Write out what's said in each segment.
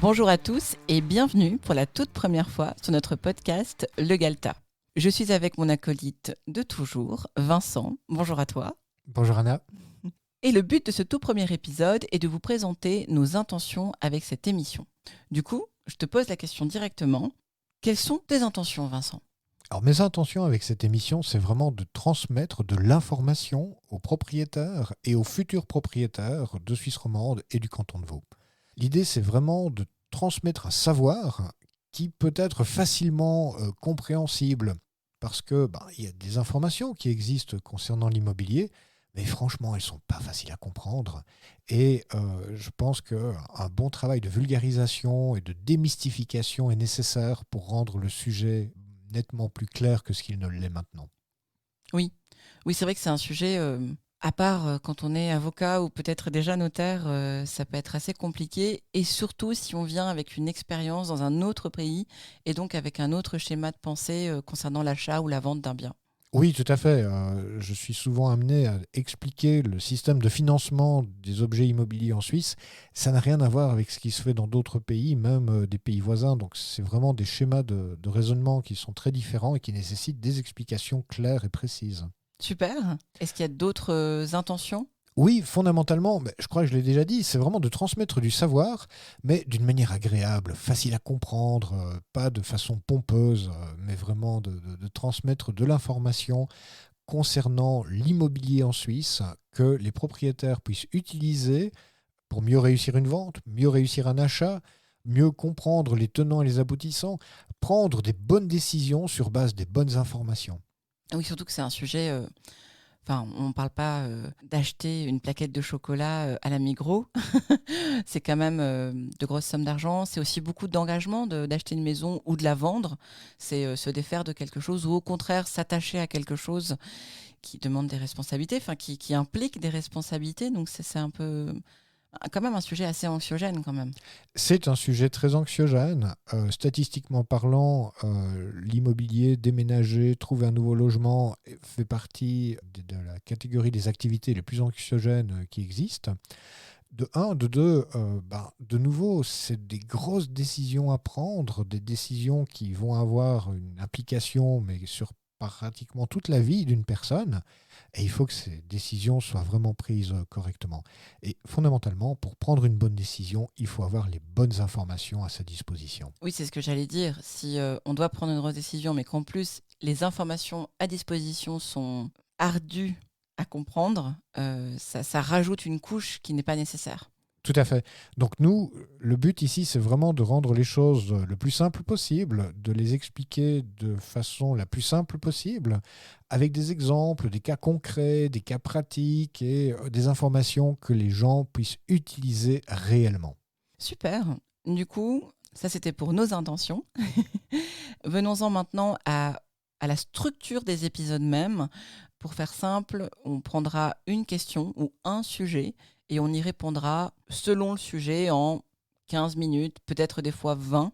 Bonjour à tous et bienvenue pour la toute première fois sur notre podcast Le Galta. Je suis avec mon acolyte de toujours, Vincent. Bonjour à toi. Bonjour Anna. Et le but de ce tout premier épisode est de vous présenter nos intentions avec cette émission. Du coup, je te pose la question directement. Quelles sont tes intentions, Vincent ? Alors mes intentions avec cette émission, c'est vraiment de transmettre de l'information aux propriétaires et aux futurs propriétaires de Suisse romande et du canton de Vaud. L'idée, c'est vraiment de transmettre un savoir qui peut être facilement compréhensible parce que il y a des informations qui existent concernant l'immobilier, mais franchement, elles ne sont pas faciles à comprendre. Et je pense qu'un bon travail de vulgarisation et de démystification est nécessaire pour rendre le sujet nettement plus clair que ce qu'il ne l'est maintenant. Oui, c'est vrai que c'est un sujet, à part quand on est avocat ou peut-être déjà notaire, ça peut être assez compliqué. Et surtout si on vient avec une expérience dans un autre pays et donc avec un autre schéma de pensée concernant l'achat ou la vente d'un bien. Oui, tout à fait. Je suis souvent amené à expliquer le système de financement des objets immobiliers en Suisse. Ça n'a rien à voir avec ce qui se fait dans d'autres pays, même des pays voisins. Donc c'est vraiment des schémas de raisonnement qui sont très différents et qui nécessitent des explications claires et précises. Super. Est-ce qu'il y a d'autres intentions ? Oui, fondamentalement, mais je crois que je l'ai déjà dit, c'est vraiment de transmettre du savoir, mais d'une manière agréable, facile à comprendre, pas de façon pompeuse, mais vraiment de transmettre de l'information concernant l'immobilier en Suisse que les propriétaires puissent utiliser pour mieux réussir une vente, mieux réussir un achat, mieux comprendre les tenants et les aboutissants, prendre des bonnes décisions sur base des bonnes informations. Oui, surtout que c'est un sujet. On ne parle pas d'acheter une plaquette de chocolat à la Migros. C'est quand même de grosses sommes d'argent. C'est aussi beaucoup d'engagement d'acheter une maison ou de la vendre. C'est se défaire de quelque chose ou au contraire s'attacher à quelque chose qui demande des responsabilités, qui implique des responsabilités. Donc c'est un peu quand même un sujet assez anxiogène quand même. C'est un sujet très anxiogène. Statistiquement parlant, l'immobilier, déménager, trouver un nouveau logement fait partie de la catégorie des activités les plus anxiogènes qui existent. De un, de deux, de nouveau, c'est des grosses décisions à prendre, des décisions qui vont avoir une implication, mais sur pratiquement toute la vie d'une personne. Et il faut que ces décisions soient vraiment prises correctement. Et fondamentalement, pour prendre une bonne décision, il faut avoir les bonnes informations à sa disposition. Oui, c'est ce que j'allais dire. Si on doit prendre une grosse décision, mais qu'en plus les informations à disposition sont ardues à comprendre, ça rajoute une couche qui n'est pas nécessaire. Tout à fait. Donc nous, le but ici, c'est vraiment de rendre les choses le plus simple possible, de les expliquer de façon la plus simple possible, avec des exemples, des cas concrets, des cas pratiques et des informations que les gens puissent utiliser réellement. Super. Du coup, ça c'était pour nos intentions. Venons-en maintenant à la structure des épisodes même. Pour faire simple, on prendra une question ou un sujet et on y répondra selon le sujet en 15 minutes, peut-être des fois 20.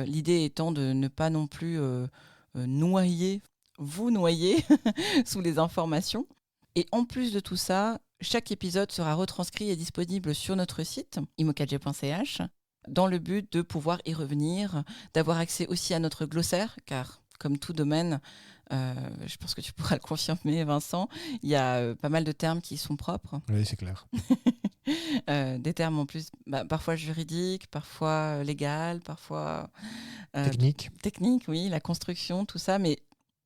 L'idée étant de ne pas non plus vous noyer sous les informations. Et en plus de tout ça, chaque épisode sera retranscrit et disponible sur notre site, imo4g.ch, dans le but de pouvoir y revenir, d'avoir accès aussi à notre glossaire, car comme tout domaine, je pense que tu pourras le confirmer, Vincent, il y a pas mal de termes qui sont propres. Oui, c'est clair. Des termes en plus, parfois juridiques, parfois légales, parfois Technique. techniques, oui, la construction, tout ça, mais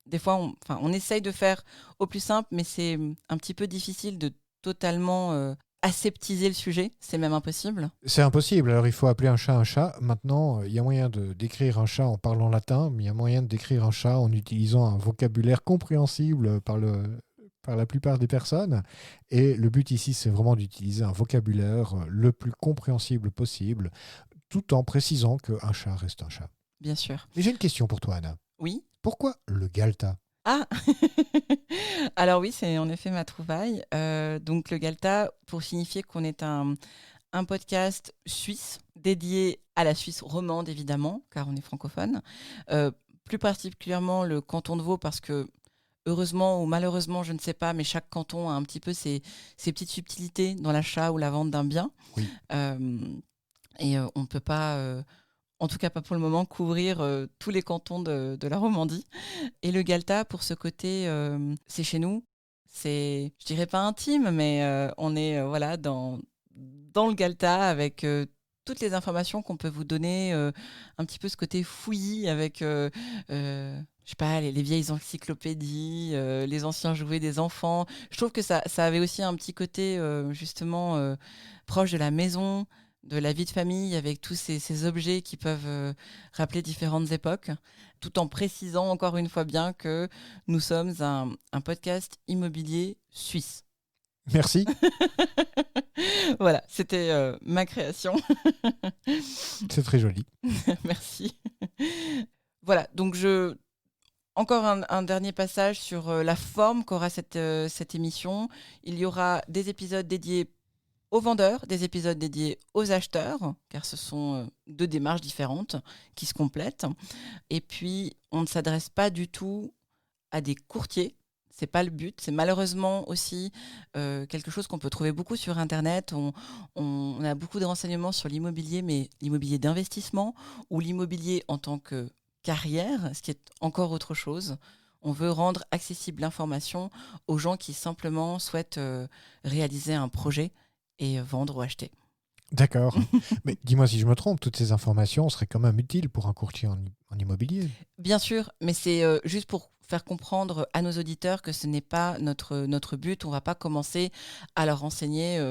des fois, on essaye de faire au plus simple, mais c'est un petit peu difficile de totalement aseptiser le sujet. C'est même impossible. C'est impossible, alors il faut appeler un chat un chat. Maintenant, il y a moyen de décrire un chat en parlant latin, mais il y a moyen de décrire un chat en utilisant un vocabulaire compréhensible par la plupart des personnes. Et le but ici, c'est vraiment d'utiliser un vocabulaire le plus compréhensible possible, tout en précisant qu'un chat reste un chat. Bien sûr. Mais j'ai une question pour toi, Anna. Oui. Pourquoi le Galta ? Ah Alors oui, c'est en effet ma trouvaille. Donc le Galta, pour signifier qu'on est un podcast suisse dédié à la Suisse romande, évidemment, car on est francophone. Plus particulièrement le canton de Vaud, parce que heureusement ou malheureusement, je ne sais pas, mais chaque canton a un petit peu ses petites subtilités dans l'achat ou la vente d'un bien. Oui. Euh, Et on ne peut pas, en tout cas pas pour le moment, couvrir tous les cantons de la Romandie. Et le Galta, pour ce côté, c'est chez nous. C'est, je dirais pas intime, mais on est voilà, dans le Galta avec toutes les informations qu'on peut vous donner, un petit peu ce côté fouillis avec, je sais pas, les vieilles encyclopédies, les anciens jouets des enfants. Je trouve que ça avait aussi un petit côté justement proche de la maison, de la vie de famille, avec tous ces objets qui peuvent rappeler différentes époques, tout en précisant encore une fois bien que nous sommes un podcast immobilier suisse. Merci. Voilà, c'était ma création. C'est très joli. Merci. Voilà, donc encore un dernier passage sur la forme qu'aura cette émission. Il y aura des épisodes dédiés aux vendeurs, des épisodes dédiés aux acheteurs, car ce sont deux démarches différentes qui se complètent. Et puis, on ne s'adresse pas du tout à des courtiers. C'est pas le but. C'est malheureusement aussi quelque chose qu'on peut trouver beaucoup sur Internet. On a beaucoup de renseignements sur l'immobilier, mais l'immobilier d'investissement ou l'immobilier en tant que carrière, ce qui est encore autre chose. On veut rendre accessible l'information aux gens qui simplement souhaitent réaliser un projet et vendre ou acheter. D'accord. Mais dis-moi si je me trompe, toutes ces informations seraient quand même utiles pour un courtier en immobilier. Bien sûr, mais c'est juste pour faire comprendre à nos auditeurs que ce n'est pas notre but. On ne va pas commencer à leur enseigner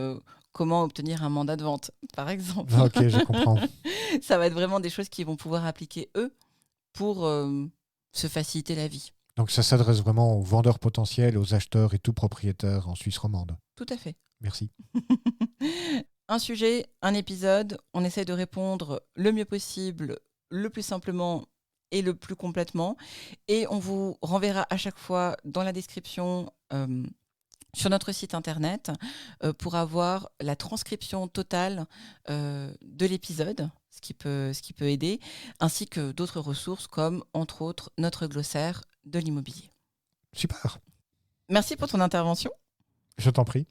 comment obtenir un mandat de vente, par exemple. Ah, ok, je comprends. Ça va être vraiment des choses qu'ils vont pouvoir appliquer, eux, pour se faciliter la vie. Donc ça s'adresse vraiment aux vendeurs potentiels, aux acheteurs et tout propriétaire en Suisse romande. Tout à fait. Merci. Un sujet, un épisode, on essaie de répondre le mieux possible, le plus simplement et le plus complètement. Et on vous renverra à chaque fois dans la description sur notre site internet pour avoir la transcription totale de l'épisode, ce qui peut aider, ainsi que d'autres ressources comme, entre autres, notre glossaire de l'immobilier. Super. Merci pour ton intervention. Je t'en prie.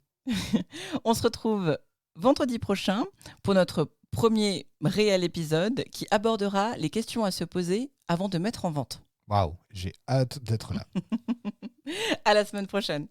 On se retrouve vendredi prochain pour notre premier réel épisode qui abordera les questions à se poser avant de mettre en vente. Waouh, j'ai hâte d'être là. À la semaine prochaine.